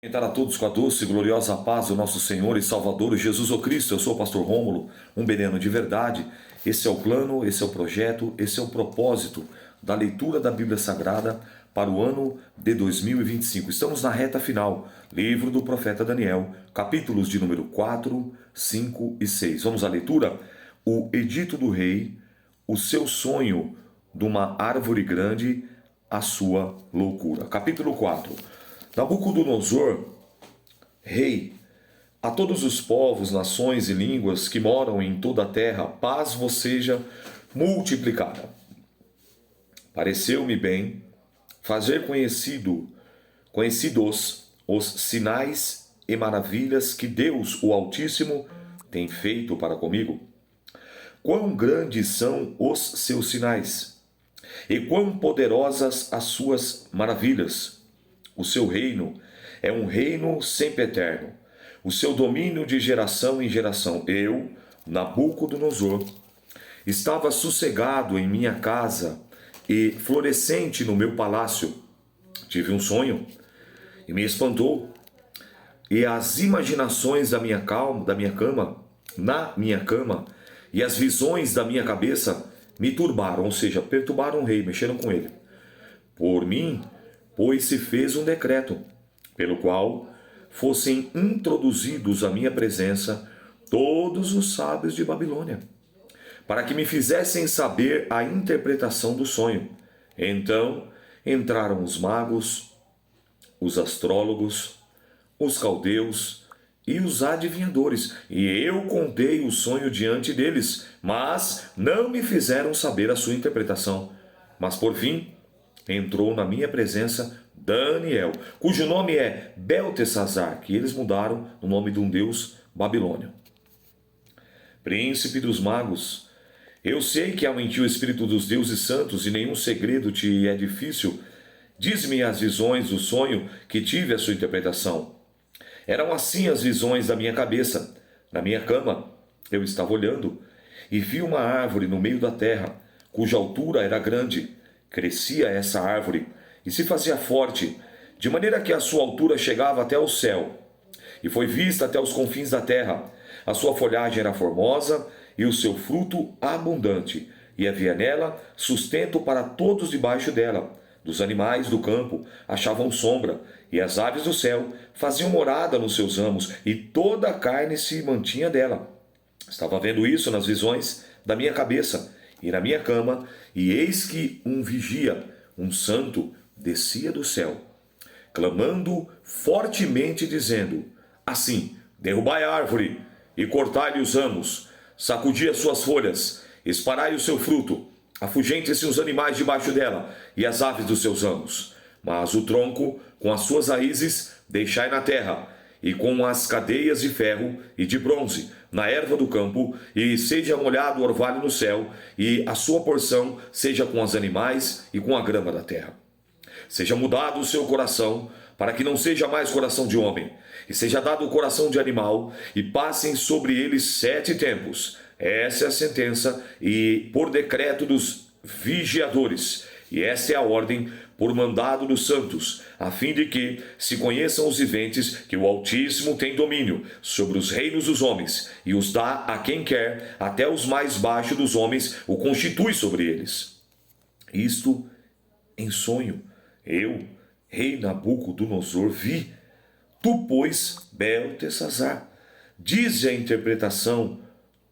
Cumprimentar a todos com a doce e gloriosa paz do nosso Senhor e Salvador Jesus o Cristo. Eu sou o pastor Rômulo, um bereno de verdade. Esse é o plano, esse é o projeto, esse é o propósito da leitura da Bíblia Sagrada para o ano de 2025. Estamos na reta final, livro do profeta Daniel, capítulos de número 4, 5 e 6. Vamos à leitura? O edito do rei, o seu sonho de uma árvore grande, a sua loucura. Capítulo 4. Nabucodonosor, rei, a todos os povos, nações e línguas que moram em toda a terra, paz vos seja multiplicada. Pareceu-me bem fazer conhecidos os sinais e maravilhas que Deus, o Altíssimo, tem feito para comigo. Quão grandes são os seus sinais, e quão poderosas as suas maravilhas! O seu reino é um reino sempiterno, o seu domínio de geração em geração. Eu, Nabucodonosor, estava sossegado em minha casa e florescente no meu palácio. Tive um sonho e me espantou, e as imaginações na minha cama, e as visões da minha cabeça me turbaram, ou seja, perturbaram o rei, mexeram com ele. Por mim, pois se fez um decreto, pelo qual fossem introduzidos à minha presença todos os sábios de Babilônia, para que me fizessem saber a interpretação do sonho. Então entraram os magos, os astrólogos, os caldeus e os adivinhadores, e eu contei o sonho diante deles, mas não me fizeram saber a sua interpretação. Mas por fim entrou na minha presença Daniel, cujo nome é Beltesazar, que eles mudaram no nome de um deus babilônio. Príncipe dos magos, eu sei que há em ti o espírito dos deuses santos e nenhum segredo te é difícil. Diz-me as visões do sonho que tive a sua interpretação. Eram assim as visões da minha cabeça. Na minha cama eu estava olhando e vi uma árvore no meio da terra, cuja altura era grande. Crescia essa árvore e se fazia forte, de maneira que a sua altura chegava até o céu, e foi vista até os confins da terra. A sua folhagem era formosa e o seu fruto abundante, e havia nela sustento para todos debaixo dela. Dos animais do campo achavam sombra, e as aves do céu faziam morada nos seus ramos, e toda a carne se mantinha dela. Estava vendo isso nas visões da minha cabeça e na minha cama, e eis que um vigia, um santo, descia do céu, clamando fortemente, dizendo assim: derrubai a árvore e cortai-lhe os ramos, sacudi as suas folhas, esparai o seu fruto, afugente-se os animais debaixo dela e as aves dos seus ramos. Mas o tronco, com as suas raízes, deixai na terra, e com as cadeias de ferro e de bronze na erva do campo, e seja molhado o orvalho no céu, e a sua porção seja com os animais e com a grama da terra. Seja mudado o seu coração, para que não seja mais coração de homem, e seja dado o coração de animal, e passem sobre eles 7 tempos. Essa é a sentença, e por decreto dos vigiadores, e esta é a ordem por mandado dos santos, a fim de que se conheçam os viventes que o Altíssimo tem domínio sobre os reinos dos homens, e os dá a quem quer, até os mais baixos dos homens o constitui sobre eles. Isto em sonho eu, rei Nabucodonosor, vi. Tu, pois, Beltesazar, dize a interpretação.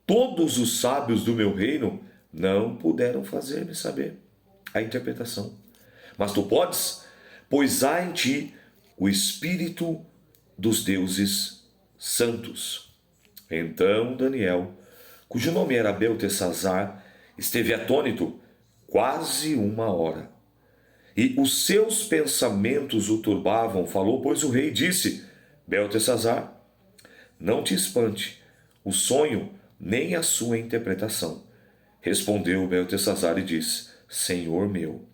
Todos os sábios do meu reino não puderam fazer-me saber a interpretação. Mas tu podes, pois há em ti o espírito dos deuses santos. Então Daniel, cujo nome era Beltesazar, esteve atônito quase 1 hora. E os seus pensamentos o turbavam. Falou, pois, o rei, disse: Beltesazar, não te espante o sonho nem a sua interpretação. Respondeu Beltesazar e disse: Senhor meu,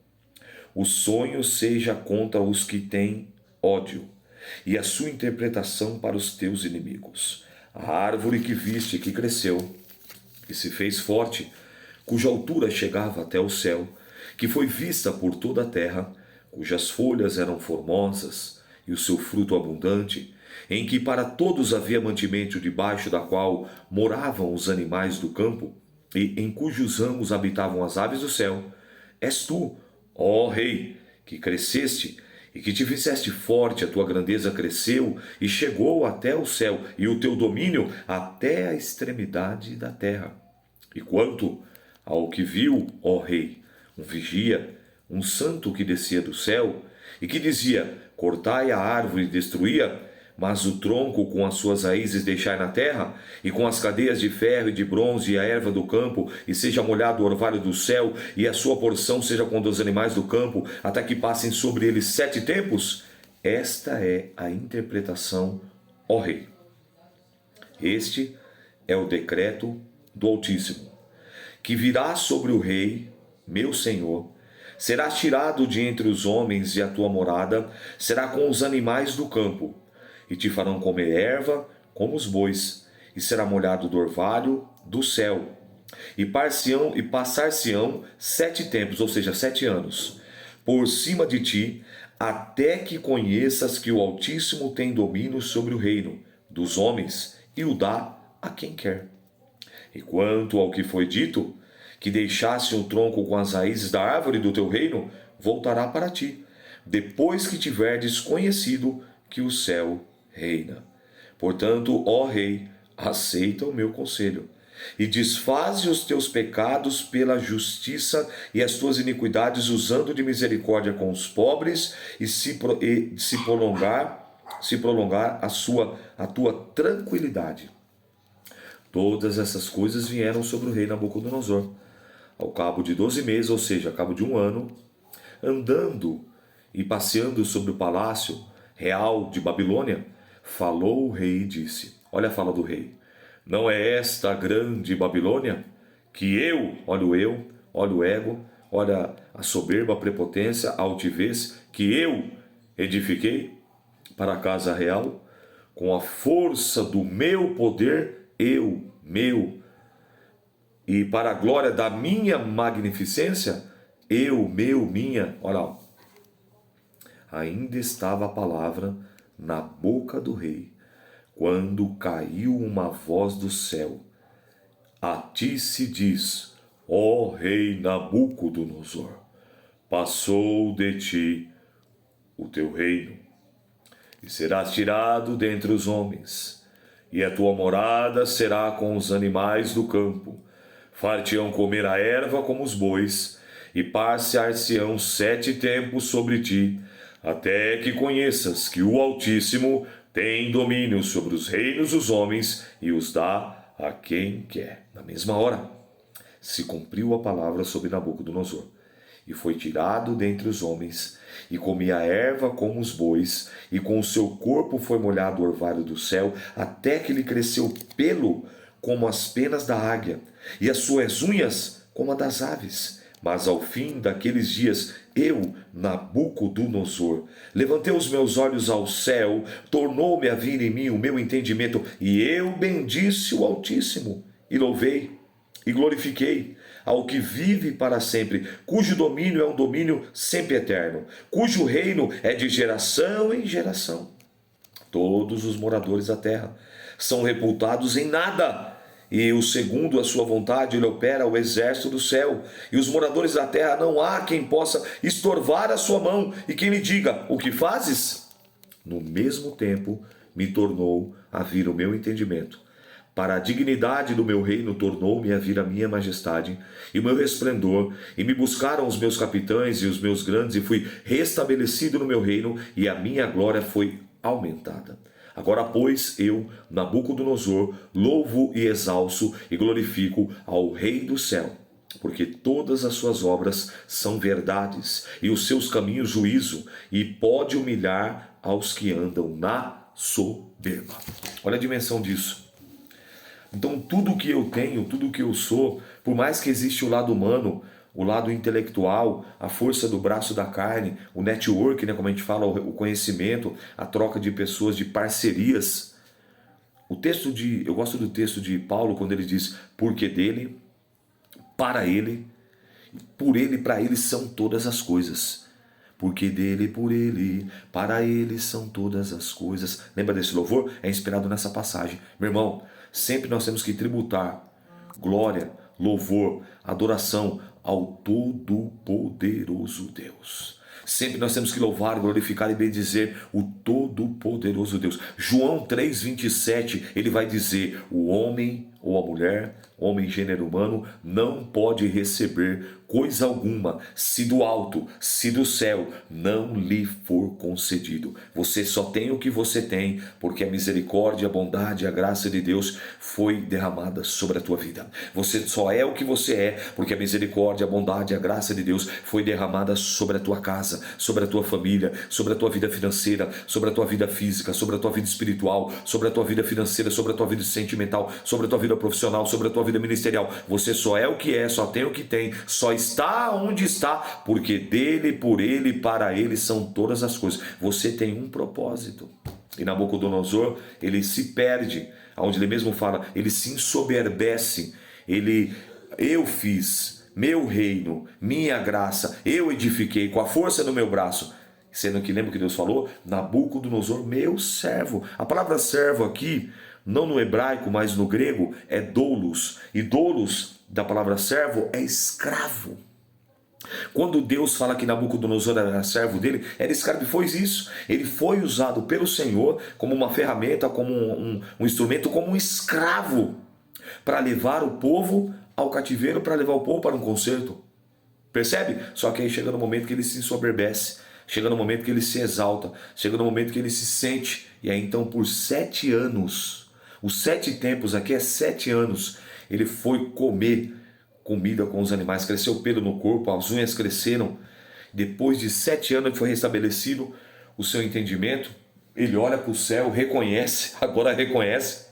o sonho seja contra os que têm ódio, e a sua interpretação para os teus inimigos. A árvore que viste que cresceu e se fez forte, cuja altura chegava até o céu, que foi vista por toda a terra, cujas folhas eram formosas e o seu fruto abundante, em que para todos havia mantimento, debaixo da qual moravam os animais do campo, e em cujos ramos habitavam as aves do céu, és tu, ó Rei, que cresceste e que te fizeste forte, a tua grandeza cresceu e chegou até o céu, e o teu domínio até a extremidade da terra. E quanto ao que viu, ó Rei, um vigia, um santo que descia do céu, e que dizia: cortai a árvore e destruía, mas o tronco com as suas raízes deixai na terra, e com as cadeias de ferro e de bronze e a erva do campo, e seja molhado o orvalho do céu, e a sua porção seja com dos animais do campo, até que passem sobre eles 7 tempos. Esta é a interpretação, ó Rei. Este é o decreto do Altíssimo, que virá sobre o rei, meu senhor. Serás tirado de entre os homens, e a tua morada será com os animais do campo, e te farão comer erva como os bois, e será molhado do orvalho do céu. E passar-se-ão 7 tempos, ou seja, 7 anos, por cima de ti, até que conheças que o Altíssimo tem domínio sobre o reino dos homens e o dá a quem quer. E quanto ao que foi dito, que deixasse um tronco com as raízes da árvore do teu reino, voltará para ti, depois que tiverdes conhecido que o céu reina. Portanto, ó Rei, aceita o meu conselho, e desfaze os teus pecados pela justiça e as tuas iniquidades, usando de misericórdia com os pobres, e se prolongar a tua tranquilidade. Todas essas coisas vieram sobre o rei Nabucodonosor. Ao cabo de 12 meses, ou seja, ao cabo de um ano, andando e passeando sobre o palácio real de Babilônia, falou o rei e disse: olha a fala do rei: não é esta a grande Babilônia, que olha o ego, olha a soberba, a prepotência, a altivez, que eu edifiquei para a casa real, com a força do meu poder, e para a glória da minha magnificência, minha, olha, ainda estava a palavra na boca do rei, quando caiu uma voz do céu: a ti se diz, ó rei Nabucodonosor, passou de ti o teu reino, e serás tirado dentre os homens, e a tua morada será com os animais do campo. Far-te-ão comer a erva como os bois, e passar-se-ão 7 tempos sobre ti, até que conheças que o Altíssimo tem domínio sobre os reinos dos homens e os dá a quem quer. Na mesma hora, se cumpriu a palavra sobre Nabucodonosor, e foi tirado dentre os homens, e comia a erva como os bois, e com o seu corpo foi molhado o orvalho do céu, até que lhe cresceu pelo como as penas da águia, e as suas unhas como a das aves. Mas ao fim daqueles dias, eu, Nabucodonosor, levantei os meus olhos ao céu, tornou-me a vir em mim o meu entendimento, e eu bendisse o Altíssimo, e louvei, e glorifiquei ao que vive para sempre, cujo domínio é um domínio sempre eterno, cujo reino é de geração em geração. Todos os moradores da terra são reputados em nada, e o segundo a sua vontade ele opera o exército do céu, e os moradores da terra não há quem possa estorvar a sua mão, e quem lhe diga: o que fazes? No mesmo tempo me tornou a vir o meu entendimento. Para a dignidade do meu reino tornou-me a vir a minha majestade e o meu resplendor, e me buscaram os meus capitães e os meus grandes, e fui restabelecido no meu reino, e a minha glória foi aumentada. Agora, pois, eu, Nabucodonosor, louvo e exalço e glorifico ao Rei do céu, porque todas as suas obras são verdades, e os seus caminhos juízo, e pode humilhar aos que andam na soberba. Olha a dimensão disso. Então, tudo que eu tenho, tudo que eu sou, por mais que existe o lado humano, o lado intelectual, a força do braço da carne, o network, como a gente fala, o conhecimento, a troca de pessoas, de parcerias. Eu gosto do texto de Paulo quando ele diz: porque dele, para ele, por ele, para ele são todas as coisas. porque dele, por ele, para ele são todas as coisas. Lembra desse louvor? É inspirado nessa passagem. Meu irmão, sempre nós temos que tributar glória, louvor, adoração ao Todo-Poderoso Deus. Sempre nós temos que louvar, glorificar e bendizer o Todo-Poderoso Deus. João 3,27, ele vai dizer: o homem ou a mulher, homem gênero humano, não pode receber coisa alguma, se do alto, se do céu, não lhe for concedido. Você só tem o que você tem, porque a misericórdia, a bondade, a graça de Deus foi derramada sobre a tua vida. Você só é o que você é, porque a misericórdia, a bondade, a graça de Deus foi derramada sobre a tua casa, sobre a tua família, sobre a tua vida financeira, sobre a tua vida física, sobre a tua vida espiritual, sobre a tua vida financeira, sobre a tua vida sentimental, sobre a tua vida profissional, sobre a tua vida ministerial. Você só é o que é, só tem o que tem, só está onde está, porque dele, por ele, para ele são todas as coisas. Você tem um propósito. E Nabucodonosor, ele se perde, onde ele mesmo fala, ele se ensoberbece, eu fiz meu reino, minha graça, eu edifiquei com a força do meu braço. Sendo que lembra que Deus falou? Nabucodonosor, meu servo. A palavra servo aqui, não no hebraico, mas no grego, é doulos. E doulos, da palavra servo, é escravo. Quando Deus fala que Nabucodonosor era servo dele, era escravo, e foi isso. Ele foi usado pelo Senhor como uma ferramenta, como um instrumento, como um escravo, para levar o povo ao cativeiro, para levar o povo para um concerto. Percebe? Só que aí chega no momento que ele se ensoberbece, chega no momento que ele se exalta, chega no momento que ele se sente, e aí então por 7 anos, os 7 tempos aqui é 7 anos, ele foi comer comida com os animais, cresceu pelo no corpo, as unhas cresceram. Depois de 7 anos ele foi restabelecido o seu entendimento, ele olha para o céu, reconhece, agora reconhece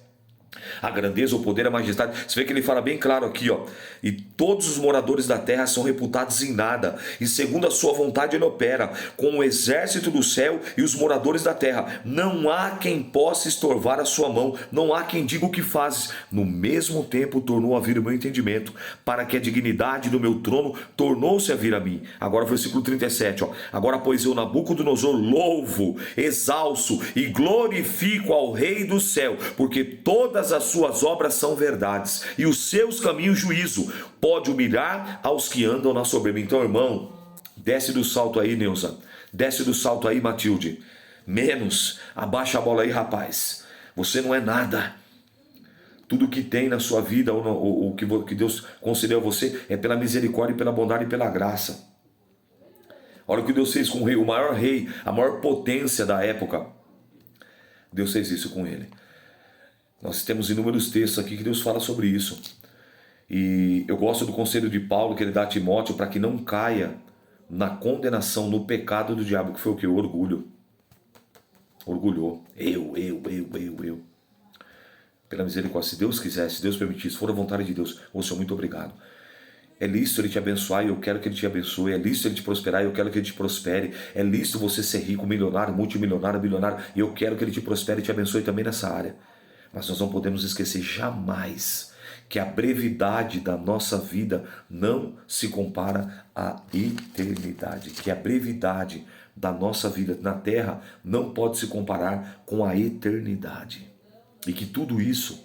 a grandeza, o poder, a majestade. Você vê que ele fala bem claro aqui, ó. E todos os moradores da terra são reputados em nada, e segundo a sua vontade ele opera, com o exército do céu e os moradores da terra. Não há quem possa estorvar a sua mão, não há quem diga o que fazes. No mesmo tempo tornou a vir o meu entendimento, para que a dignidade do meu trono tornou-se a vir a mim. Agora versículo 37, ó. Agora pois eu, Nabucodonosor, louvo, exalço e glorifico ao Rei do céu, porque todas as suas obras são verdades, e os seus caminhos juízo. Pode humilhar aos que andam na soberba. Então, irmão, desce do salto aí, Neuza. Desce do salto aí, Matilde. Menos, abaixa a bola aí, rapaz. Você não é nada. Tudo que tem na sua vida, ou o que Deus concedeu a você, é pela misericórdia, pela bondade e pela graça. Olha o que Deus fez com o rei, o maior rei, a maior potência da época. Deus fez isso com ele. Nós temos inúmeros textos aqui que Deus fala sobre isso. E eu gosto do conselho de Paulo que ele dá a Timóteo para que não caia na condenação, no pecado do diabo, que foi o que? O orgulho. Orgulhou. Eu. Pela misericórdia, se Deus quiser, se Deus permitir, se for a vontade de Deus, ô Senhor, muito obrigado. É lícito Ele te abençoar e eu quero que Ele te abençoe. É lícito Ele te prosperar e eu quero que Ele te prospere. É lícito você ser rico, milionário, multimilionário, bilionário, e eu quero que Ele te prospere e te abençoe também nessa área. Mas nós não podemos esquecer jamais que a brevidade da nossa vida não se compara à eternidade. Que a brevidade da nossa vida na terra não pode se comparar com a eternidade. E que tudo isso,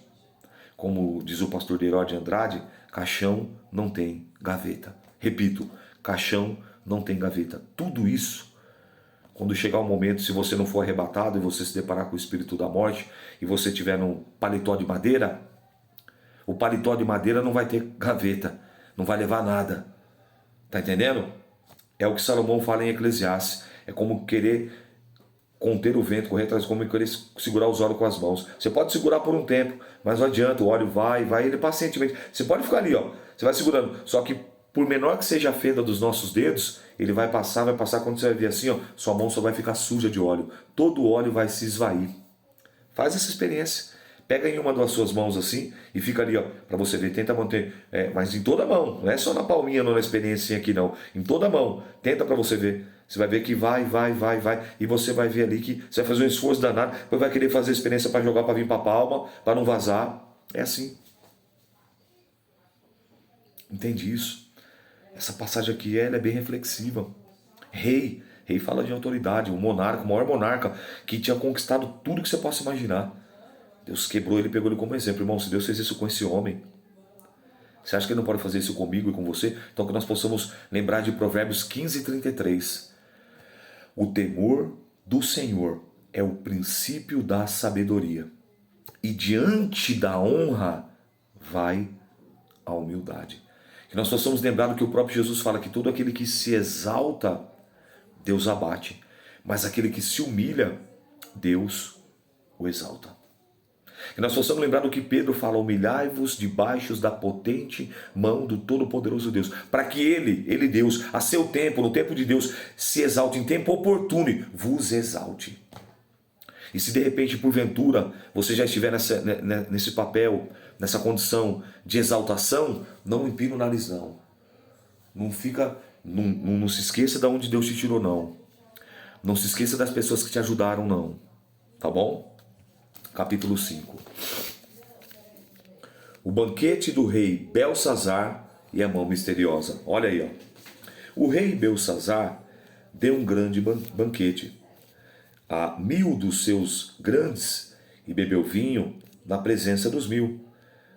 como diz o pastor Deiró de Andrade, caixão não tem gaveta. Repito, caixão não tem gaveta. Tudo isso, quando chegar o momento, se você não for arrebatado e você se deparar com o espírito da morte e você estiver num paletó de madeira, o paletó de madeira não vai ter gaveta, não vai levar nada. Tá entendendo? É o que Salomão fala em Eclesiastes. É como querer conter o vento, correr atrás, como querer segurar os olhos com as mãos. Você pode segurar por um tempo, mas não adianta, o óleo vai, ele pacientemente. Você pode ficar ali, ó, você vai segurando, só que por menor que seja a fenda dos nossos dedos, ele vai passar, quando você vai ver assim, ó, sua mão só vai ficar suja de óleo. Todo o óleo vai se esvair. Faz essa experiência. Pega em uma das suas mãos assim e fica ali, ó, para você ver. Tenta manter, mas em toda a mão. Não é só na palminha, não na experiência aqui não. Em toda a mão. Tenta para você ver. Você vai ver que vai. E você vai ver ali que você vai fazer um esforço danado. Depois vai querer fazer a experiência para jogar, para vir para a palma, para não vazar. É assim. Entende isso? Essa passagem aqui ela é bem reflexiva. Rei Rei fala de autoridade, um monarca, o maior monarca que tinha conquistado tudo que você possa imaginar. Deus quebrou ele e pegou ele como exemplo. Irmão, se Deus fez isso com esse homem, você acha que ele não pode fazer isso comigo e com você? Então que nós possamos lembrar de Provérbios 15:33. O temor do Senhor é o princípio da sabedoria, e diante da honra vai a humildade. Que nós possamos lembrar do que o próprio Jesus fala, que todo aquele que se exalta, Deus abate, mas aquele que se humilha, Deus o exalta. Que nós possamos lembrar do que Pedro fala: humilhai-vos debaixo da potente mão do Todo-Poderoso Deus, para que Ele Deus, a seu tempo, no tempo de Deus, se exalte, em tempo oportuno, vos exalte. E se de repente, porventura, você já estiver nesse papel, nessa condição de exaltação, não empina o nariz não. Não se esqueça de onde Deus te tirou não. Não se esqueça das pessoas que te ajudaram não. Tá bom? Capítulo 5. O banquete do rei Belsazar e a mão misteriosa. Olha aí, ó. O rei Belsazar deu um grande banquete a 1000 dos seus grandes e bebeu vinho na presença dos 1000.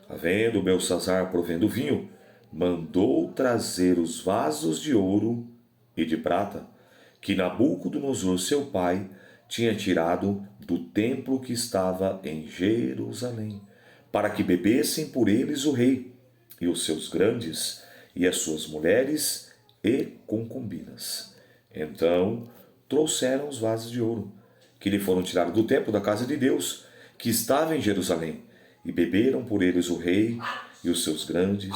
Havendo Belsazar provendo vinho, mandou trazer os vasos de ouro e de prata que Nabucodonosor, seu pai, tinha tirado do templo que estava em Jerusalém, para que bebessem por eles o rei, e os seus grandes, e as suas mulheres e concubinas. Então trouxeram os vasos de ouro, que lhe foram tirados do templo da casa de Deus, que estava em Jerusalém, e beberam por eles o rei, e os seus grandes,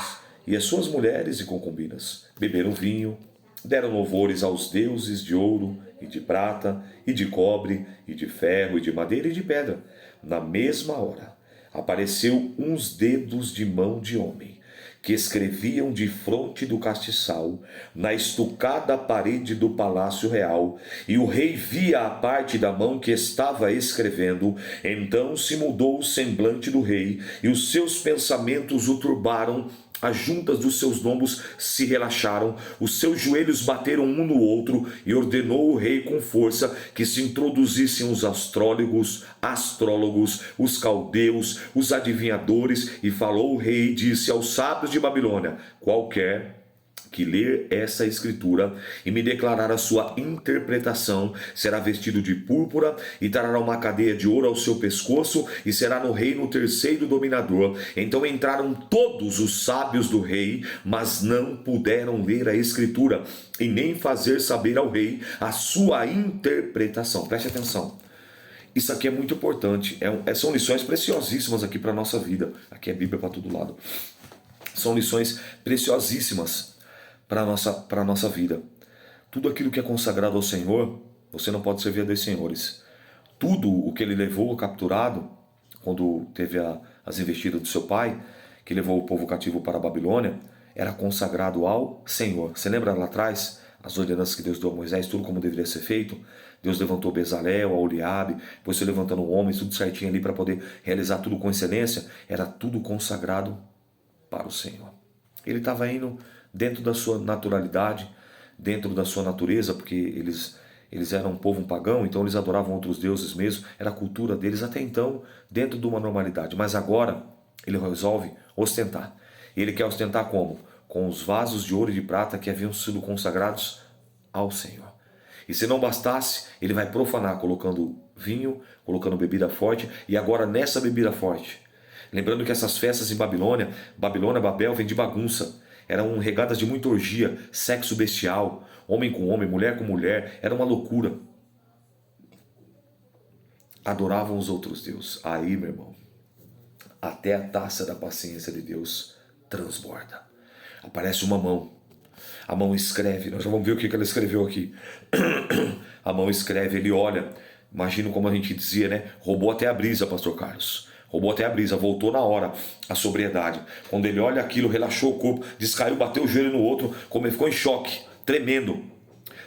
e as suas mulheres e concubinas. Beberam vinho, deram louvores aos deuses de ouro e de prata, e de cobre, e de ferro, e de madeira, e de pedra. Na mesma hora, apareceu uns dedos de mão de homem, que escreviam defronte do castiçal, na estucada parede do palácio real, e o rei via a parte da mão que estava escrevendo. Então se mudou o semblante do rei, e os seus pensamentos o turbaram. As juntas dos seus lombos se relaxaram, os seus joelhos bateram um no outro, e ordenou o rei com força que se introduzissem os astrólogos, os caldeus, os adivinhadores, e falou o rei e disse aos sábios de Babilônia: qualquer que ler essa escritura e me declarar a sua interpretação será vestido de púrpura e trará uma cadeia de ouro ao seu pescoço, e será no reino terceiro dominador. Então entraram todos os sábios do rei, mas não puderam ler a escritura e nem fazer saber ao rei a sua interpretação. Preste atenção. Isso aqui é muito importante. São lições preciosíssimas aqui para a nossa vida. Aqui é Bíblia para todo lado. São lições preciosíssimas para a nossa vida. Tudo aquilo que é consagrado ao Senhor, você não pode servir a dois senhores. Tudo o que ele levou capturado, quando teve as investidas do seu pai, que levou o povo cativo para a Babilônia, era consagrado ao Senhor. Você lembra lá atrás, as ordenanças que Deus deu a Moisés, tudo como deveria ser feito? Deus levantou Bezalel, Aholiabe, depois foi levantando homens, tudo certinho ali para poder realizar tudo com excelência. Era tudo consagrado para o Senhor. Ele estava indo dentro da sua naturalidade, dentro da sua natureza, porque eles eram um povo pagão, então eles adoravam outros deuses mesmo, era a cultura deles até então, dentro de uma normalidade. Mas agora ele resolve ostentar. E ele quer ostentar como? Com os vasos de ouro e de prata que haviam sido consagrados ao Senhor. E se não bastasse, ele vai profanar, colocando vinho, colocando bebida forte, e agora nessa bebida forte, lembrando que essas festas em Babilônia, Babel, vem de bagunça. Eram regadas de muita orgia, sexo bestial, homem com homem, mulher com mulher, era uma loucura. Adoravam os outros deuses. Aí, meu irmão, até a taça da paciência de Deus transborda. Aparece uma mão. A mão escreve, nós já vamos ver o que ela escreveu aqui. A mão escreve, ele olha, imagina como a gente dizia, né? Roubou até a brisa, pastor Carlos. Roubou até a brisa, voltou na hora a sobriedade. Quando ele olha aquilo, relaxou o corpo, descaiu, bateu o joelho no outro, como ele ficou em choque, tremendo.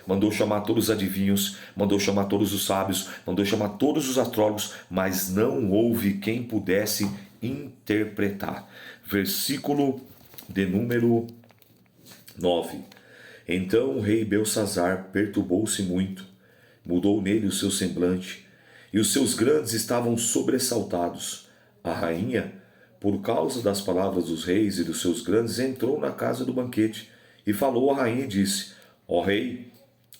Mandou chamar todos os adivinhos, mandou chamar todos os sábios, mandou chamar todos os astrólogos, mas não houve quem pudesse interpretar. Versículo de número 9. Então o rei Belsazar perturbou-se muito, mudou nele o seu semblante, e os seus grandes estavam sobressaltados. A rainha, por causa das palavras dos reis e dos seus grandes, entrou na casa do banquete e falou à rainha e disse: Ó rei,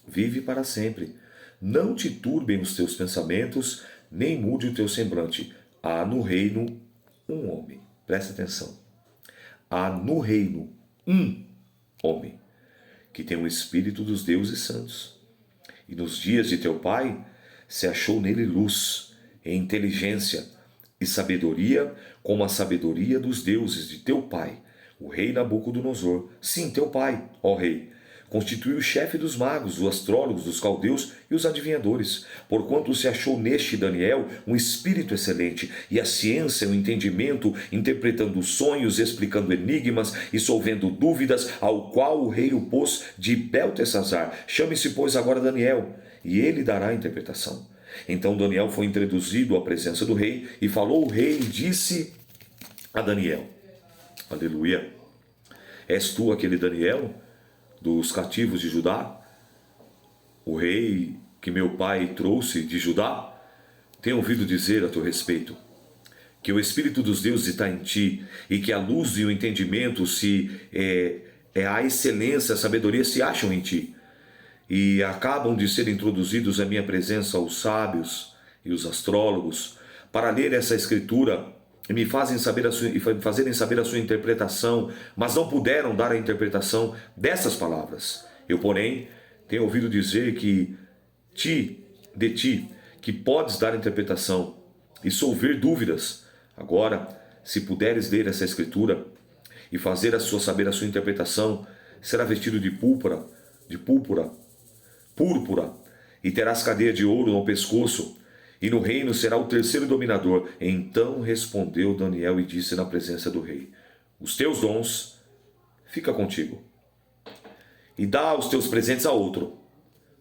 vive para sempre. Não te turbem os teus pensamentos, nem mude o teu semblante. Há no reino um homem. Presta atenção. Há no reino um homem que tem o espírito dos deuses santos. E nos dias de teu pai se achou nele luz, e inteligência e sabedoria, como a sabedoria dos deuses de teu pai, o rei Nabucodonosor. Sim, teu pai, ó rei, constituiu o chefe dos magos, os astrólogos, dos caldeus e os adivinhadores, porquanto se achou neste Daniel um espírito excelente, e a ciência e o entendimento, interpretando sonhos, explicando enigmas e solvendo dúvidas, ao qual o rei o pôs de Beltesazar. Chame-se, pois, agora Daniel, e ele dará a interpretação. Então Daniel foi introduzido à presença do rei, e falou o rei e disse a Daniel: Aleluia, és tu aquele Daniel dos cativos de Judá, o rei que meu pai trouxe de Judá? Tenho ouvido dizer a teu respeito que o Espírito dos deuses está em ti, e que a luz e o entendimento, a excelência, a sabedoria se acham em ti, e acabam de ser introduzidos à minha presença os sábios e os astrólogos para ler essa escritura e me fazerem saber a sua interpretação, mas não puderam dar a interpretação dessas palavras. Eu, porém, tenho ouvido dizer que de ti, que podes dar interpretação e solver dúvidas. Agora, se puderes ler essa escritura e fazer saber a sua interpretação, será vestido de púrpura, e terás cadeia de ouro no pescoço, e no reino será o terceiro dominador. Então respondeu Daniel e disse na presença do rei: os teus dons fica contigo, e dá os teus presentes a outro.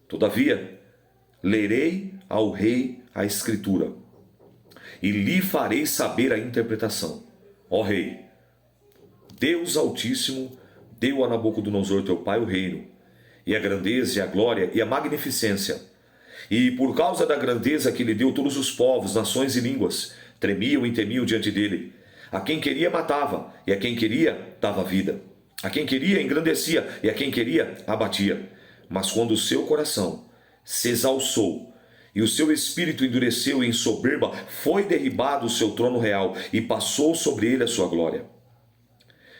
Todavia, lerei ao rei a escritura, e lhe farei saber a interpretação. Ó rei, Deus Altíssimo deu a Nabucodonosor teu pai o reino, e a grandeza, e a glória, e a magnificência. E por causa da grandeza que lhe deu, todos os povos, nações e línguas tremiam e temiam diante dele. A quem queria matava, e a quem queria dava vida. A quem queria engrandecia, e a quem queria abatia. Mas quando o seu coração se exalçou, e o seu espírito endureceu em soberba, foi derribado o seu trono real, e passou sobre ele a sua glória.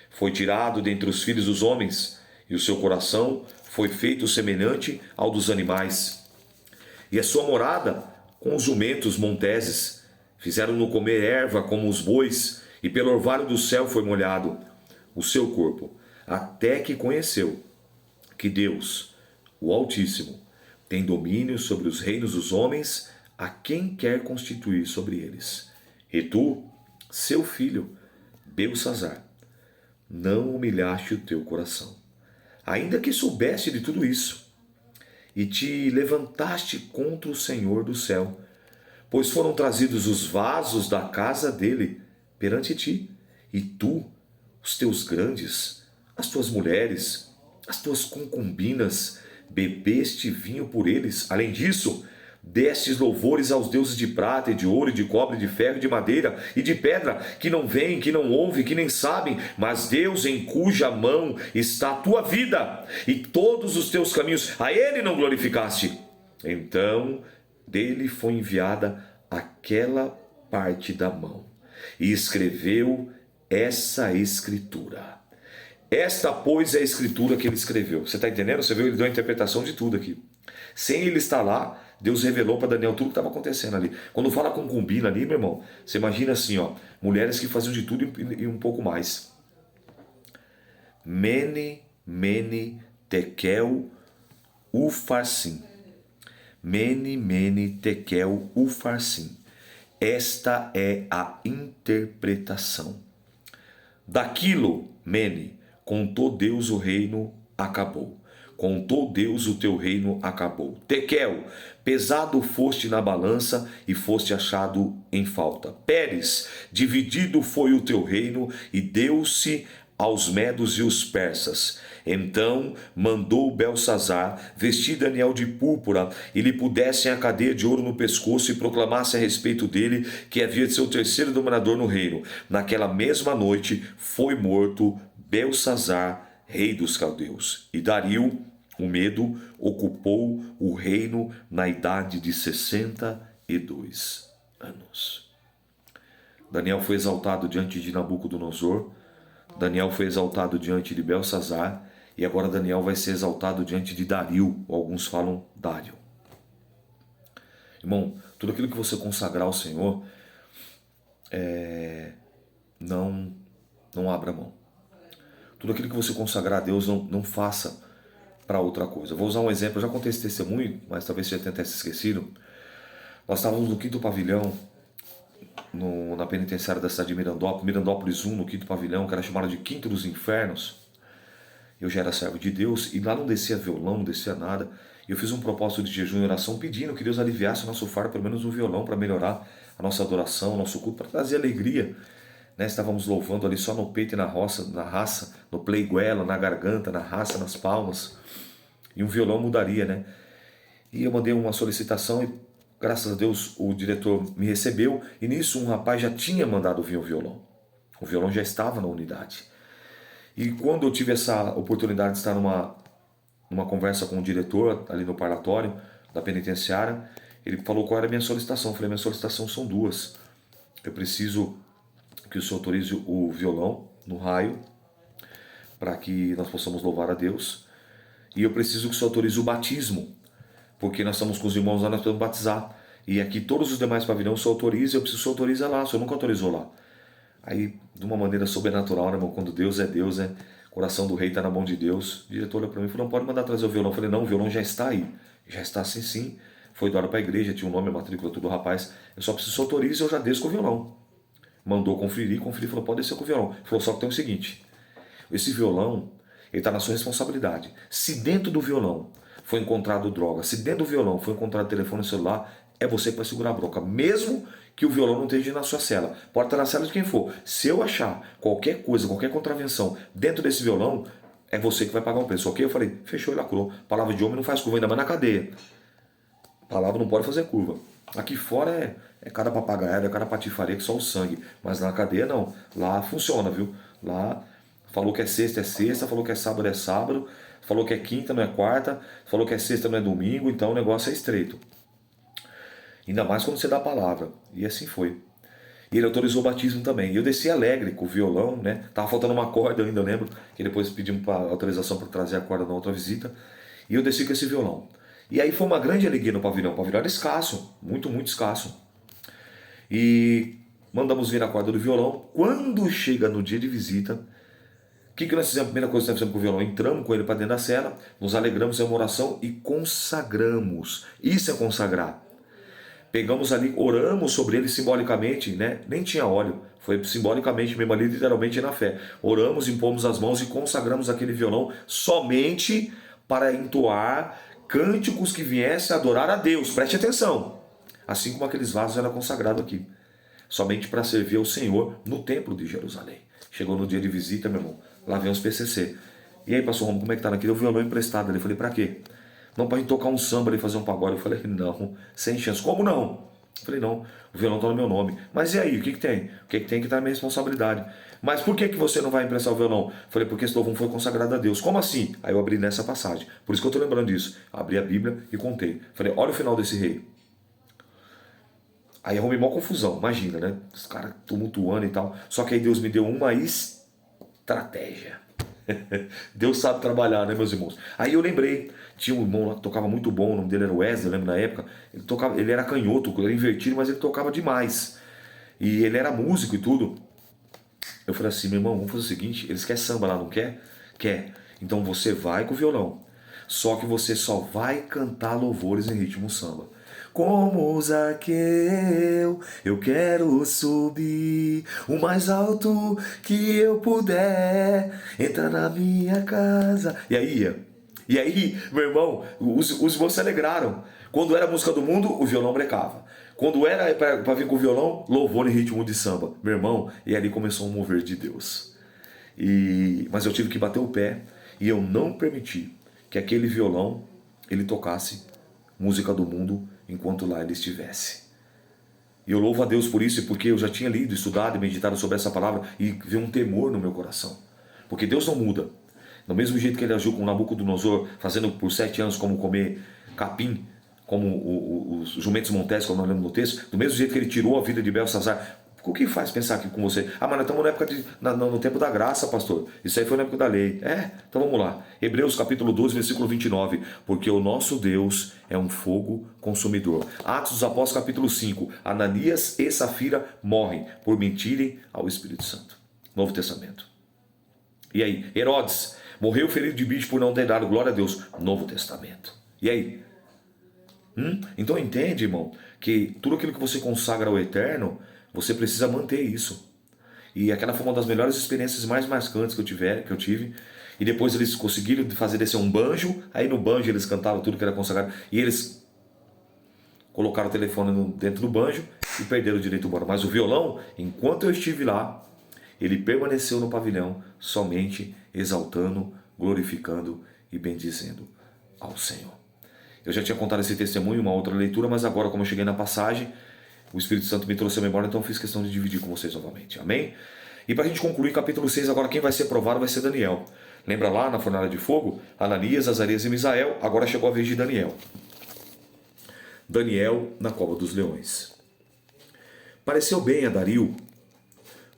Foi tirado dentre os filhos dos homens, e o seu coração foi feito semelhante ao dos animais. E a sua morada com os jumentos monteses, fizeram-no comer erva como os bois, e pelo orvalho do céu foi molhado o seu corpo, até que conheceu que Deus, o Altíssimo, tem domínio sobre os reinos dos homens, a quem quer constituir sobre eles. E tu, seu filho, Belsazar, não humilhaste o teu coração, ainda que soubeste de tudo isso, e te levantaste contra o Senhor do céu, pois foram trazidos os vasos da casa dele perante ti, e tu, os teus grandes, as tuas mulheres, as tuas concubinas, bebeste vinho por eles. Além disso, destes louvores aos deuses de prata e de ouro e de cobre, de ferro e de madeira e de pedra, que não veem, que não ouvem, que nem sabem, mas Deus em cuja mão está a tua vida e todos os teus caminhos, a ele não glorificaste. Então dele foi enviada aquela parte da mão, e escreveu essa escritura. Esta, pois, é a escritura que ele escreveu. Você está entendendo? Você viu? Ele deu a interpretação de tudo aqui. Sem ele estar lá, Deus revelou para Daniel tudo o que estava acontecendo ali. Quando fala concubina ali, meu irmão, você imagina assim, ó, mulheres que faziam de tudo e um pouco mais. Mene, tekel, ufarsim. Mene, tekel, ufarsim. Esta é a interpretação. Daquilo, Mene, contou Deus o reino, acabou. Contou Deus o teu reino, acabou. Tekel, pesado foste na balança e foste achado em falta. Pérez, dividido foi o teu reino e deu-se aos medos e os persas. Então mandou Belsazar vestir Daniel de púrpura e lhe pudessem a cadeia de ouro no pescoço e proclamasse a respeito dele que havia de ser o terceiro dominador no reino. Naquela mesma noite foi morto Belsazar, rei dos caldeus. E Dario, o medo, ocupou o reino na idade de 62 anos. Daniel foi exaltado diante de Nabucodonosor. Daniel foi exaltado diante de Belsazar. E agora Daniel vai ser exaltado diante de Dario, ou alguns falam Dário. Irmão, tudo aquilo que você consagrar ao Senhor, não abra mão. Tudo aquilo que você consagrar a Deus, não faça para outra coisa. Eu vou usar um exemplo, eu já contei esse testemunho, mas talvez você já tenha até se esquecido. Nós estávamos no 5º pavilhão, na penitenciária da cidade de Mirandópolis 1, no 5º pavilhão, que era chamado de Quinto dos Infernos. Eu já era servo de Deus e lá não descia violão, não descia nada. Eu fiz um propósito de jejum e oração pedindo que Deus aliviasse o nosso fardo, pelo menos um violão, para melhorar a nossa adoração, o nosso culto, para trazer alegria. Estávamos louvando ali só no peito e na raça, no pleiguela, na garganta, na raça, nas palmas. E um violão mudaria, né? E eu mandei uma solicitação e, graças a Deus, o diretor me recebeu. E nisso um rapaz já tinha mandado vir o violão. O violão já estava na unidade. E quando eu tive essa oportunidade de estar numa conversa com o diretor ali no parlatório da penitenciária, ele falou qual era a minha solicitação. Eu falei, minha solicitação são duas. Eu preciso que o senhor autorize o violão no raio, para que nós possamos louvar a Deus. E eu preciso que o senhor autorize o batismo, porque nós estamos com os irmãos lá, nós podemos batizar. E aqui todos os demais pavilhões o senhor autoriza, eu preciso que o senhor autorize lá, o senhor nunca autorizou lá. Aí, de uma maneira sobrenatural, né, irmão? Quando Deus, o coração do rei está na mão de Deus. O diretor olhou para mim e falou, não pode mandar trazer o violão. Eu falei, não, o violão já está aí. Já está sim. Foi doado para a igreja, tinha o nome, a matrícula, tudo, rapaz. Eu só preciso que o senhor autorize e eu já desço com o violão. Mandou conferir, falou, pode descer com o violão. Falou, só que tem o seguinte, esse violão, ele está na sua responsabilidade. Se dentro do violão foi encontrado droga, se dentro do violão foi encontrado telefone celular, é você que vai segurar a bronca, mesmo que o violão não esteja na sua cela. Pode estar na cela de quem for. Se eu achar qualquer coisa, qualquer contravenção dentro desse violão, é você que vai pagar o preço, ok? Eu falei, fechou e lacrou. Palavra de homem não faz curva, ainda mais na cadeia. Palavra não pode fazer curva. Aqui fora é cada papagaio, é cada patifaria que só o sangue. Mas na cadeia não. Lá funciona, viu? Lá falou que é sexta, falou que é sábado, falou que é quinta, não é quarta, falou que é sexta, não é domingo, então o negócio é estreito. Ainda mais quando você dá a palavra. E assim foi. E ele autorizou o batismo também. E eu desci alegre com o violão, né? Tava faltando uma corda ainda, eu lembro. Que depois pedimos autorização para trazer a corda na outra visita. E eu desci com esse violão. E aí foi uma grande alegria no pavilhão. O pavilhão era escasso. Muito, muito escasso. E mandamos vir a corda do violão. Quando chega no dia de visita, o que nós fizemos? A primeira coisa que nós fizemos com o violão, entramos com ele para dentro da cela, nos alegramos, fizemos uma oração e consagramos. Isso é consagrar. Pegamos ali, oramos sobre ele simbolicamente, né? Nem tinha óleo, foi simbolicamente mesmo ali, literalmente na fé. Oramos, impomos as mãos e consagramos aquele violão somente para entoar cânticos que viessem a adorar a Deus. Preste atenção! Assim como aqueles vasos eram consagrados aqui. Somente para servir ao Senhor no templo de Jerusalém. Chegou no dia de visita, meu irmão, lá vem os PCC. E aí, pastor Romo, como é que tá naquele? O violão emprestado ali. Eu falei, pra quê? Não, para gente tocar um samba ali, fazer um pagode. Eu falei, não, sem chance. Como não? Eu falei, não, o violão está no meu nome. Mas e aí, o que tem? O que tem que estar na minha responsabilidade. Mas por que você não vai emprestar o violão? Eu falei, porque esse louvor foi consagrado a Deus. Como assim? Aí eu abri nessa passagem. Por isso que eu estou lembrando disso. Abri a Bíblia e contei. Eu falei, olha o final desse rei. Aí arrumei maior confusão, imagina, né? Os caras tumultuando e tal. Só que aí Deus me deu uma estratégia. Deus sabe trabalhar, né, meus irmãos? Aí eu lembrei, tinha um irmão lá que tocava muito bom, o nome dele era Wesley, eu lembro na época. Ele era canhoto, ele era invertido, mas ele tocava demais. E ele era músico e tudo. Eu falei assim, meu irmão, vamos fazer o seguinte, eles querem samba lá, não quer? Quer. Então você vai com o violão. Só que você só vai cantar louvores em ritmo samba. Como Zaqueu, eu quero subir o mais alto que eu puder, entrar na minha casa. E aí, meu irmão, os irmãos se alegraram. Quando era música do mundo, o violão brecava. Quando era para vir com o violão, louvor em ritmo de samba. Meu irmão, e ali começou um mover de Deus. Mas eu tive que bater o pé e eu não permiti que aquele violão ele tocasse música do mundo enquanto lá ele estivesse. E eu louvo a Deus por isso, porque eu já tinha lido, estudado e meditado sobre essa palavra e veio um temor no meu coração. Porque Deus não muda. Do mesmo jeito que ele agiu com Nabucodonosor, fazendo por 7 anos como comer capim, como os jumentos monteses, como nós lemos no texto, do mesmo jeito que ele tirou a vida de Belsazar. O que faz pensar aqui com você? Mas nós estamos na época no tempo da graça, pastor. Isso aí foi na época da lei. Então vamos lá. Hebreus capítulo 12, versículo 29. Porque o nosso Deus é um fogo consumidor. Atos dos Apóstolos capítulo 5. Ananias e Safira morrem por mentirem ao Espírito Santo. Novo Testamento. E aí? Herodes morreu ferido de bicho por não ter dado glória a Deus. Novo Testamento. E aí? Então entende, irmão, que tudo aquilo que você consagra ao eterno, você precisa manter isso. E aquela foi uma das melhores experiências mais marcantes que eu tive. E depois eles conseguiram fazer descer um banjo. Aí no banjo eles cantavam tudo que era consagrado. E eles colocaram o telefone dentro do banjo e perderam o direito embora. Mas o violão, enquanto eu estive lá, ele permaneceu no pavilhão somente exaltando, glorificando e bendizendo ao Senhor. Eu já tinha contado esse testemunho em uma outra leitura, mas agora, como eu cheguei na passagem, o Espírito Santo me trouxe a memória, então eu fiz questão de dividir com vocês novamente. Amém? E para a gente concluir, capítulo 6, agora quem vai ser provado vai ser Daniel. Lembra lá na fornalha de fogo? Ananias, Azarias e Misael. Agora chegou a vez de Daniel. Daniel na cova dos leões. Pareceu bem a Dario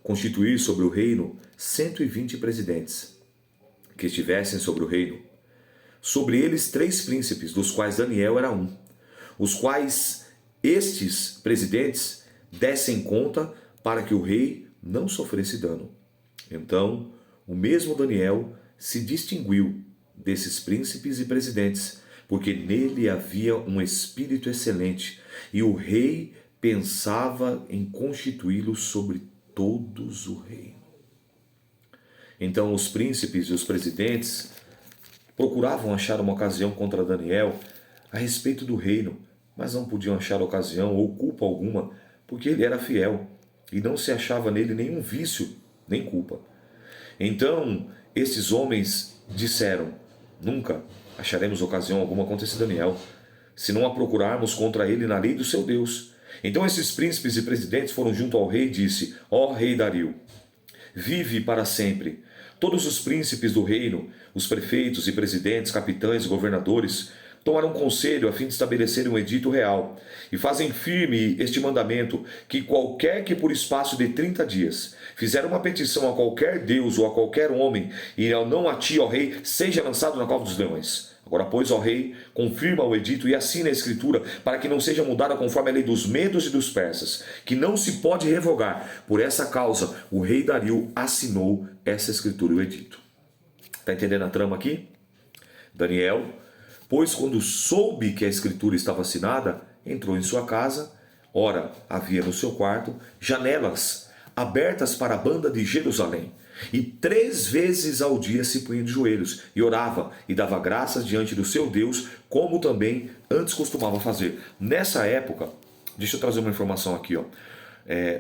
constituir sobre o reino 120 presidentes, que estivessem sobre o reino. Sobre eles 3 príncipes, dos quais Daniel era um, os quais estes presidentes dessem conta para que o rei não sofresse dano. Então, o mesmo Daniel se distinguiu desses príncipes e presidentes, porque nele havia um espírito excelente, e o rei pensava em constituí-lo sobre todos o reino. Então os príncipes e os presidentes procuravam achar uma ocasião contra Daniel a respeito do reino, mas não podiam achar ocasião ou culpa alguma, porque ele era fiel e não se achava nele nenhum vício nem culpa. Então esses homens disseram: nunca acharemos ocasião alguma contra esse Daniel, se não a procurarmos contra ele na lei do seu Deus. Então esses príncipes e presidentes foram junto ao rei e disse: ó rei Dario, vive para sempre. Todos os príncipes do reino, os prefeitos e presidentes, capitães e governadores, tomaram conselho a fim de estabelecerem um edito real, e fazem firme este mandamento, que qualquer que por espaço de 30 dias fizer uma petição a qualquer deus ou a qualquer homem, e não a ti, ó rei, seja lançado na cova dos leões. Agora, pois, ó rei, confirma o edito e assina a escritura, para que não seja mudada conforme a lei dos medos e dos persas, que não se pode revogar. Por essa causa, o rei Dario assinou essa escritura e o edito. Está entendendo a trama aqui? Daniel, pois quando soube que a escritura estava assinada, entrou em sua casa. Ora, havia no seu quarto janelas abertas para a banda de Jerusalém. E 3 vezes ao dia se punha de joelhos e orava e dava graças diante do seu Deus, como também antes costumava fazer. Nessa época, deixa eu trazer uma informação aqui,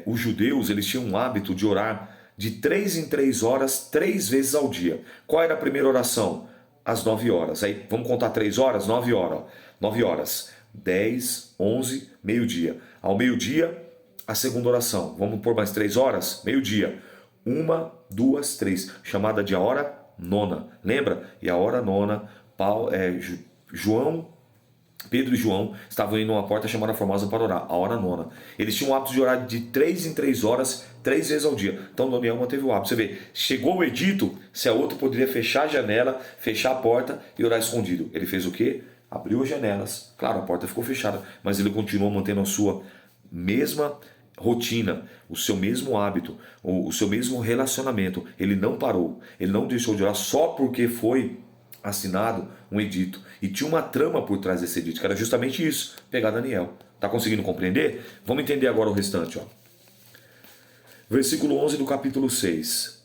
os judeus eles tinham um hábito de orar de 3 em 3 horas, 3 vezes ao dia. Qual era a primeira oração? Às 9 horas. Aí vamos contar 3 horas? 9 horas. 9 horas. 10, 11, meio-dia. Ao meio-dia, a segunda oração. Vamos por mais 3 horas? Meio-dia. 1, 2, 3. Chamada de a hora nona. Lembra? E a hora nona, Pedro e João estavam indo numa porta chamada Formosa para orar. A hora nona. Eles tinham o hábito de orar de 3 em 3 horas, 3 vezes ao dia. Então Daniel manteve o hábito. Você vê, chegou o edito, se a outra poderia fechar a janela, fechar a porta e orar escondido. Ele fez o quê? Abriu as janelas. Claro, a porta ficou fechada, mas ele continuou mantendo a sua mesma rotina, o seu mesmo hábito, o seu mesmo relacionamento. Ele não parou, ele não deixou de orar só porque foi assinado um edito. E tinha uma trama por trás desse edito, que era justamente isso, pegar Daniel. Está conseguindo compreender? Vamos entender agora o restante. Versículo 11 do capítulo 6.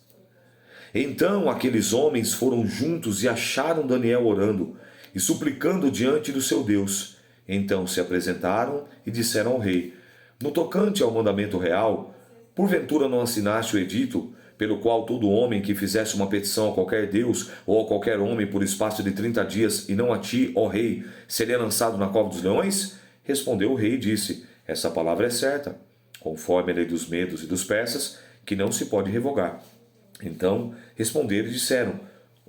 Então aqueles homens foram juntos e acharam Daniel orando e suplicando diante do seu Deus. Então se apresentaram e disseram ao rei: no tocante ao mandamento real, porventura não assinaste o edito pelo qual todo homem que fizesse uma petição a qualquer Deus ou a qualquer homem por espaço de 30 dias, e não a ti, ó rei, seria lançado na cova dos leões? Respondeu o rei e disse: essa palavra é certa, conforme a lei dos medos e dos persas, que não se pode revogar. Então responderam e disseram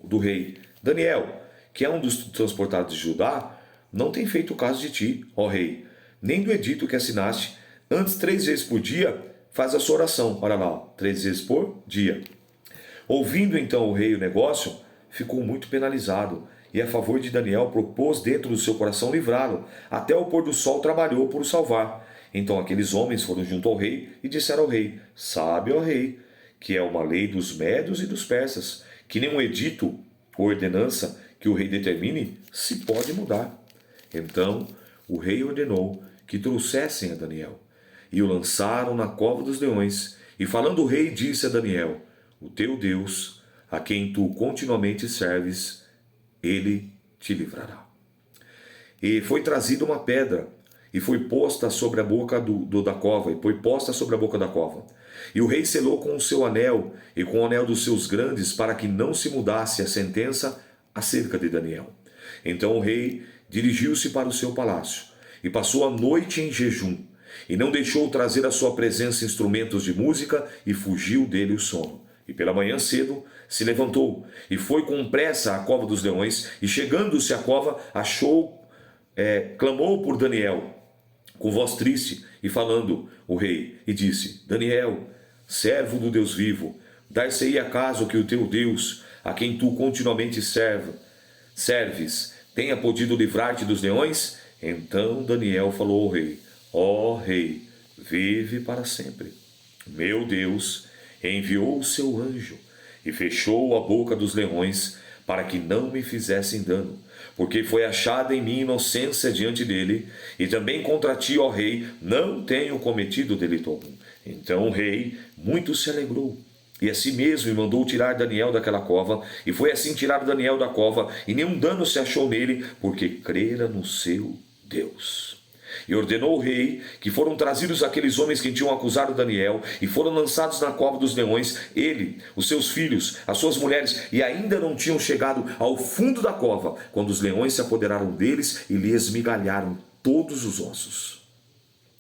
do rei: Daniel, que é um dos transportados de Judá, não tem feito caso de ti, ó rei, nem do edito que assinaste. Antes, 3 vezes por dia, faz a sua oração. Olha lá, 3 vezes por dia. Ouvindo então o rei o negócio, ficou muito penalizado, e a favor de Daniel propôs dentro do seu coração livrá-lo. Até o pôr do sol trabalhou por o salvar. Então aqueles homens foram junto ao rei e disseram ao rei: sabe, ó rei, que é uma lei dos médios e dos persas, que nenhum edito ou ordenança que o rei determine se pode mudar. Então o rei ordenou que trouxessem a Daniel, e o lançaram na cova dos leões. E falando o rei, disse a Daniel: o teu Deus, a quem tu continuamente serves, ele te livrará. E foi trazida uma pedra, e foi posta sobre a boca da cova, e foi posta sobre a boca da cova. E o rei selou com o seu anel, e com o anel dos seus grandes, para que não se mudasse a sentença acerca de Daniel. Então o rei dirigiu-se para o seu palácio, e passou a noite em jejum, e não deixou trazer à sua presença instrumentos de música, e fugiu dele o sono. E pela manhã cedo se levantou, e foi com pressa à cova dos leões, e chegando-se à cova, clamou por Daniel, com voz triste, e falando o rei, e disse: Daniel, servo do Deus vivo, dar-se-ia acaso que o teu Deus, a quem tu continuamente serves, tenha podido livrar-te dos leões? Então Daniel falou ao rei: ó rei, vive para sempre. Meu Deus enviou o seu anjo e fechou a boca dos leões, para que não me fizessem dano, porque foi achada em mim inocência diante dele, e também contra ti, ó rei, não tenho cometido delito algum. Então o rei muito se alegrou, e assim mesmo mandou tirar Daniel daquela cova, e foi assim tirado Daniel da cova, e nenhum dano se achou nele, porque crera no seu Deus. E ordenou o rei que foram trazidos aqueles homens que tinham acusado Daniel, e foram lançados na cova dos leões, ele, os seus filhos, as suas mulheres, e ainda não tinham chegado ao fundo da cova, quando os leões se apoderaram deles e lhe esmigalharam todos os ossos.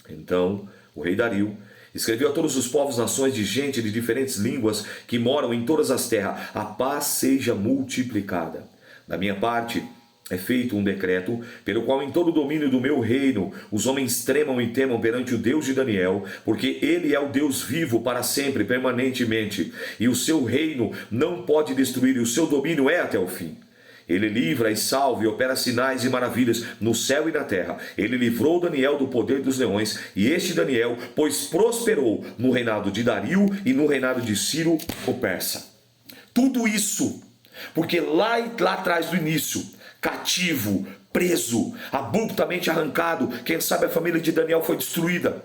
Então o rei Dario escreveu a todos os povos, nações, de gente de diferentes línguas que moram em todas as terras: a paz seja multiplicada. Da minha parte, é feito um decreto, pelo qual em todo o domínio do meu reino os homens tremam e temam perante o Deus de Daniel, porque ele é o Deus vivo para sempre, permanentemente, e o seu reino não pode destruir, e o seu domínio é até o fim. Ele livra e salva e opera sinais e maravilhas no céu e na terra. Ele livrou Daniel do poder dos leões, e este Daniel, pois prosperou no reinado de Dario e no reinado de Ciro o persa. Tudo isso porque lá atrás do início, cativo, preso, abruptamente arrancado, quem sabe a família de Daniel foi destruída.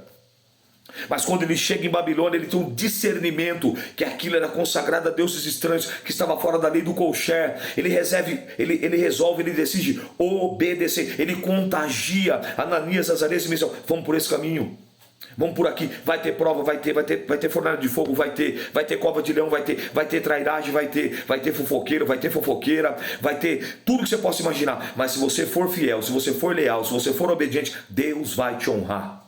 Mas quando ele chega em Babilônia, ele tem um discernimento que aquilo era consagrado a deuses estranhos, que estava fora da lei do kosher. Ele resolve, ele decide obedecer. Ele contagia Ananias, Azarias e Misael: vamos por esse caminho, vamos por aqui, vai ter prova, vai ter fornalha de fogo, vai ter cova de leão, vai ter trairagem, vai ter fofoqueiro, vai ter fofoqueira, vai ter tudo que você possa imaginar. Mas se você for fiel, se você for leal, se você for obediente, Deus vai te honrar.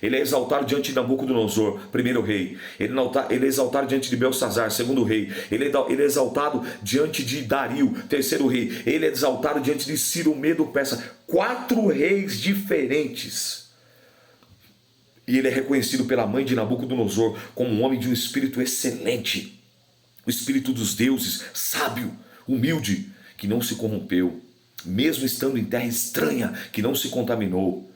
Ele é exaltado diante de Nabucodonosor, primeiro rei. Ele é exaltado diante de Belsazar, segundo rei. Ele é exaltado diante de Dario, terceiro rei. Ele é exaltado diante de Ciro, Medo Persa. 4 reis diferentes. E ele é reconhecido pela mãe de Nabucodonosor como um homem de um espírito excelente. O espírito dos deuses, sábio, humilde, que não se corrompeu. Mesmo estando em terra estranha, que não se contaminou.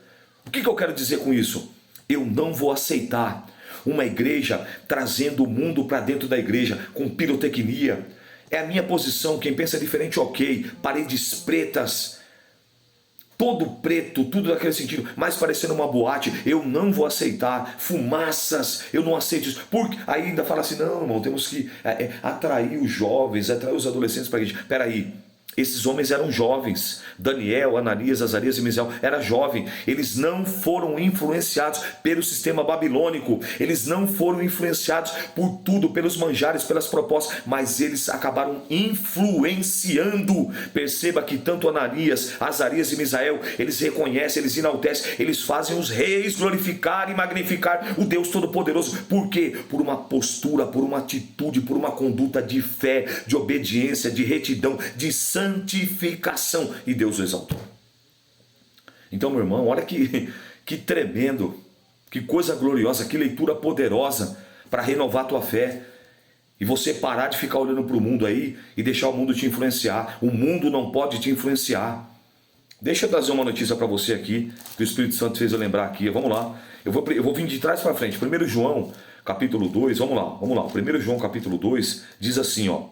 O que eu quero dizer com isso? Eu não vou aceitar uma igreja trazendo o mundo para dentro da igreja com pirotecnia. É a minha posição. Quem pensa diferente, ok. Paredes pretas, todo preto, tudo naquele sentido, mais parecendo uma boate. Eu não vou aceitar fumaças, eu não aceito isso. Porque aí ainda fala assim: não, irmão, temos que atrair os jovens, atrair os adolescentes para a igreja. Peraí, Esses homens eram jovens. Daniel, Ananias, Azarias e Misael era jovem. Eles não foram influenciados pelo sistema babilônico. Eles não foram influenciados por tudo, pelos manjares, pelas propostas, mas eles acabaram influenciando. Perceba que tanto Ananias, Azarias e Misael, eles reconhecem, eles enaltecem, eles fazem os reis glorificar e magnificar o Deus Todo-Poderoso. Por quê? Por uma postura, por uma atitude, por uma conduta de fé, de obediência, de retidão, de santificação, e Deus o exaltou. Então, meu irmão, olha que tremendo, que coisa gloriosa, que leitura poderosa para renovar a tua fé. E você parar de ficar olhando para o mundo aí e deixar o mundo te influenciar. O mundo não pode te influenciar. Deixa eu trazer uma notícia para você aqui, que o Espírito Santo fez eu lembrar aqui. Vamos lá. Eu vou vir de trás para frente. 1 João, capítulo 2, vamos lá. 1 João, capítulo 2, diz assim, ó.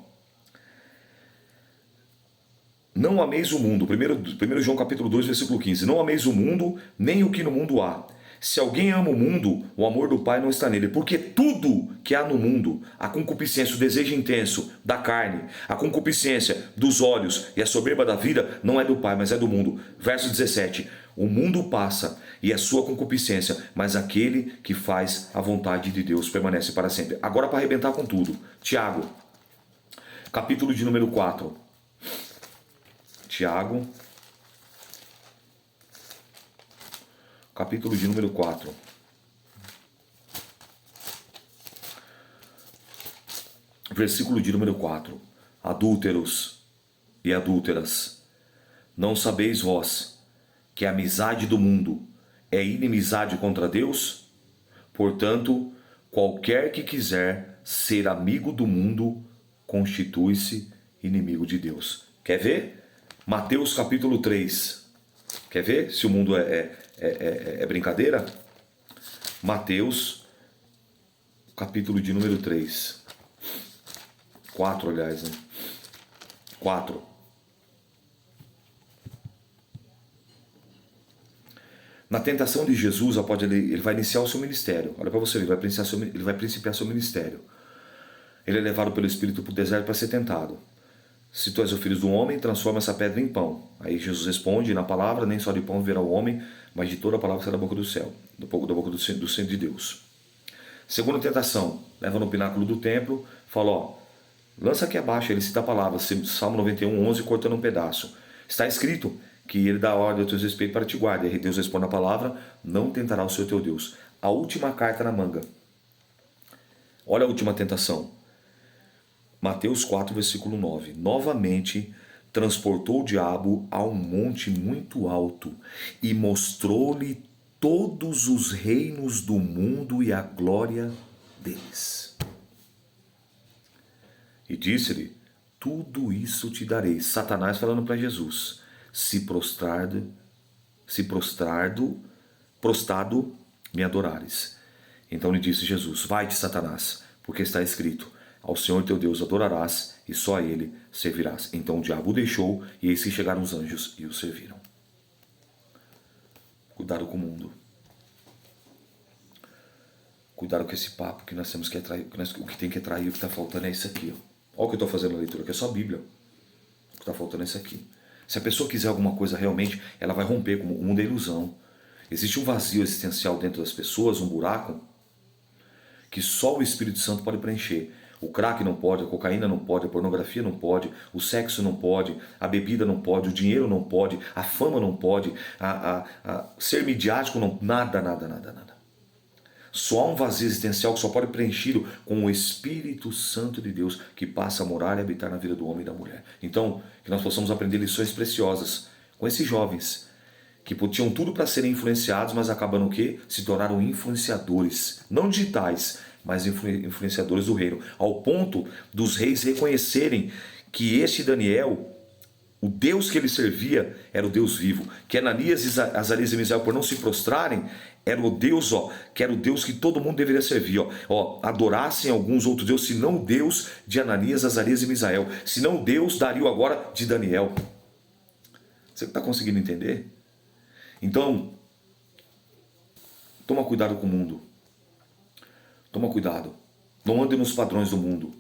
Não ameis o mundo, 1 João capítulo 2, versículo 15. Não ameis o mundo, nem o que no mundo há. Se alguém ama o mundo, o amor do Pai não está nele. Porque tudo que há no mundo, a concupiscência, o desejo intenso da carne, a concupiscência dos olhos e a soberba da vida, não é do Pai, mas é do mundo. Verso 17. O mundo passa e a sua concupiscência, mas aquele que faz a vontade de Deus permanece para sempre. Agora para arrebentar com tudo. Tiago, capítulo de número 4. Tiago, capítulo de número 4. Versículo de número 4. Adúlteros e adúlteras, não sabeis vós que a amizade do mundo é inimizade contra Deus? Portanto, qualquer que quiser ser amigo do mundo, constitui-se inimigo de Deus. Quer ver? Mateus capítulo 3. Quer ver se o mundo é brincadeira? Mateus capítulo de número 3. 4, aliás, né? 4. Na tentação de Jesus, ele vai iniciar o seu ministério. Olha para você, ele vai principiar seu ministério. Ele é levado pelo Espírito para o deserto para ser tentado. Se tu és o filho do homem, transforma essa pedra em pão. Aí Jesus responde na palavra, nem só de pão viverá o homem, mas de toda a palavra que sai da boca do céu, da boca do centro de Deus. Segunda tentação, leva no pináculo do templo, fala, ó, lança aqui abaixo, ele cita a palavra, Salmo 91, 11, cortando um pedaço. Está escrito que ele dá ordem ao teu respeito para te guardar. E Deus responde a palavra, não tentará o Senhor teu Deus. A última carta na manga. Olha a última tentação. Mateus 4, versículo 9. Novamente transportou o diabo a um monte muito alto e mostrou-lhe todos os reinos do mundo e a glória deles. E disse-lhe, tudo isso te darei. Satanás falando para Jesus, se prostrado, me adorares. Então lhe disse Jesus, vai-te, Satanás, porque está escrito, ao Senhor teu Deus adorarás e só a ele servirás. Então o diabo o deixou e eis que chegaram os anjos e o serviram. Cuidado com o mundo. Cuidado com esse papo que nós temos que atrair. O que tem que atrair, o que está faltando é isso aqui. Olha o que eu estou fazendo na leitura, que é só a Bíblia. O que está faltando é isso aqui. Se a pessoa quiser alguma coisa realmente, ela vai romper com o mundo da ilusão. Existe um vazio existencial dentro das pessoas, um buraco, que só o Espírito Santo pode preencher. O crack não pode, a cocaína não pode, a pornografia não pode, o sexo não pode, a bebida não pode, o dinheiro não pode, a fama não pode, ser midiático não, nada. Só há um vazio existencial que só pode preenchido com o Espírito Santo de Deus que passa a morar e habitar na vida do homem e da mulher. Então, que nós possamos aprender lições preciosas com esses jovens que tinham tudo para serem influenciados, mas acabam o quê? Se tornaram influenciadores, não digitais, mas influenciadores do reino, ao ponto dos reis reconhecerem que este Daniel, o Deus que ele servia, era o Deus vivo, que Ananias, Azarias e Misael, por não se prostrarem, era o Deus, que era o Deus que todo mundo deveria servir, adorassem alguns outros deuses, senão o Deus de Ananias, Azarias e Misael, senão o Deus dario agora de Daniel. Você está conseguindo entender? Então, toma cuidado com o mundo. Toma cuidado. Não ande nos padrões do mundo.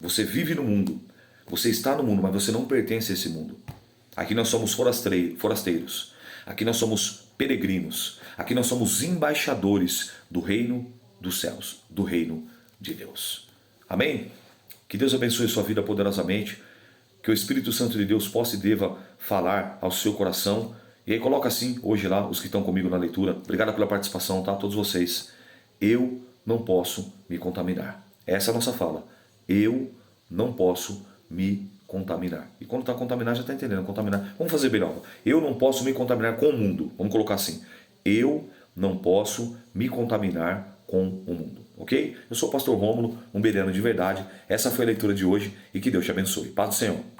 Você vive no mundo, Você está no mundo, mas você não pertence a esse mundo. Aqui nós somos forasteiros. Aqui nós somos peregrinos. Aqui nós somos embaixadores do reino dos céus, do reino de Deus. Amém? Que Deus abençoe sua vida poderosamente. Que o Espírito Santo de Deus possa e deva falar ao seu coração. E aí coloca assim, hoje lá, os que estão comigo na leitura. Obrigado pela participação, tá? Todos vocês. Eu não posso me contaminar. Essa é a nossa fala. Eu não posso me contaminar. E quando está contaminado, já está entendendo. Contaminar. Vamos fazer bem logo. Eu não posso me contaminar com o mundo. Vamos colocar assim. Eu não posso me contaminar com o mundo. Ok? Eu sou o pastor Rômulo, um bereano de verdade. Essa foi a leitura de hoje e que Deus te abençoe. Paz do Senhor.